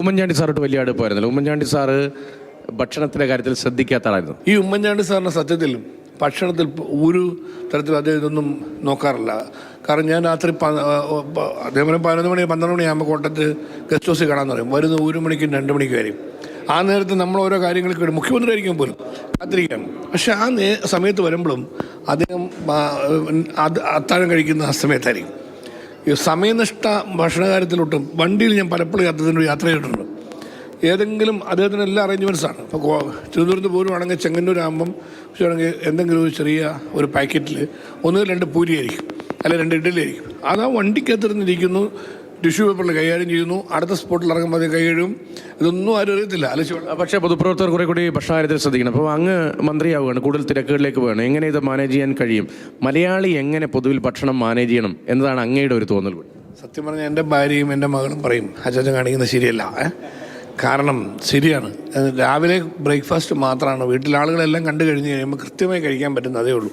ഉമ്മൻചാണ്ടി സാറോട്ട് വലിയ അടുപ്പമായിരുന്നല്ലോ. ഉമ്മൻചാണ്ടി സാറ് ഭക്ഷണത്തിൻ്റെ കാര്യത്തിൽ ശ്രദ്ധിക്കാത്ത ആളായിരുന്നു. ഈ ഉമ്മൻചാണ്ടി സാറിന് സത്യത്തിൽ ഭക്ഷണത്തിൽ ഒരു തരത്തിൽ അദ്ദേഹം ഇതൊന്നും നോക്കാറില്ല. കാരണം ഞാൻ രാത്രി അതേപോലെ 11 മണി 12 മണിയാകുമ്പോൾ കോട്ടയത്ത് ഗസ്റ്റ് ഹൗസിൽ കാണാൻ പറയും. വരുന്ന 1 മണിക്കും 2 മണിക്കും വരും. ആ നേരത്ത് നമ്മൾ ഓരോ കാര്യങ്ങൾക്ക് വേണ്ടി മുഖ്യമന്ത്രി ആയിരിക്കും പോലും കാത്തിരിക്കാം. പക്ഷെ ആ സമയത്ത് വരുമ്പോഴും അദ്ദേഹം അത്താഴം കഴിക്കുന്ന ആ സമയത്തായിരിക്കും. ഈ സമയനിഷ്ഠ ഭക്ഷണകാര്യത്തിലൊട്ടും വണ്ടിയിൽ ഞാൻ പലപ്പോഴും യാത്ര ചെയ്തിട്ടുണ്ട്. ഏതെങ്കിലും അദ്ദേഹത്തിന് എല്ലാ അറേഞ്ച്മെൻറ്റ്സാണ്. ഇപ്പോൾ തിരുവനന്തപുരത്ത് പോരുവാണെങ്കിൽ ചെങ്ങന്നൂരാകുമ്പം ആണെങ്കിൽ എന്തെങ്കിലും ഒരു ചെറിയ ഒരു പാക്കറ്റിൽ 1-2 പൂരി ആയിരിക്കും, അല്ലെങ്കിൽ 2 ഇഡ്ഡലി ആയിരിക്കും. അത് ആ വണ്ടിക്കകത്തിരുന്നിരിക്കുന്നു, ടിഷ്യൂ പേപ്പറിൽ കൈകാര്യം ചെയ്യുന്നു, അടുത്ത സ്പോട്ടിൽ ഇറങ്ങുമ്പോൾ അത് കൈ കഴുകും. ഇതൊന്നും ആരും അറിയത്തില്ല. പക്ഷേ പൊതുപ്രവർത്തകർ കുറെ കൂടി ഭക്ഷണകാര്യത്തിൽ ശ്രദ്ധിക്കണം. അപ്പോൾ അങ്ങ് മന്ത്രിയാവുകയാണ്, കൂടുതൽ തിരക്കുകളിലേക്ക് പോവുകയാണ്. എങ്ങനെ ഇത് മാനേജ് ചെയ്യാൻ കഴിയും? മലയാളി എങ്ങനെ പൊതുവിൽ ഭക്ഷണം മാനേജ് ചെയ്യണം എന്നതാണ് അങ്ങയുടെ ഒരു തോന്നൽ. സത്യം പറഞ്ഞാൽ എൻ്റെ ഭാര്യയും എൻ്റെ മകളും പറയും അച്ചാച്ചൻ കാണിക്കുന്നത് ശരിയല്ല. കാരണം ശരിയാണ്, രാവിലെ ബ്രേക്ക്ഫാസ്റ്റ് മാത്രമാണ് വീട്ടിലെ ആളുകളെല്ലാം കണ്ടു കഴിഞ്ഞ് കഴിയുമ്പോൾ കൃത്യമായി കഴിക്കാൻ പറ്റുന്നതേ ഉള്ളൂ.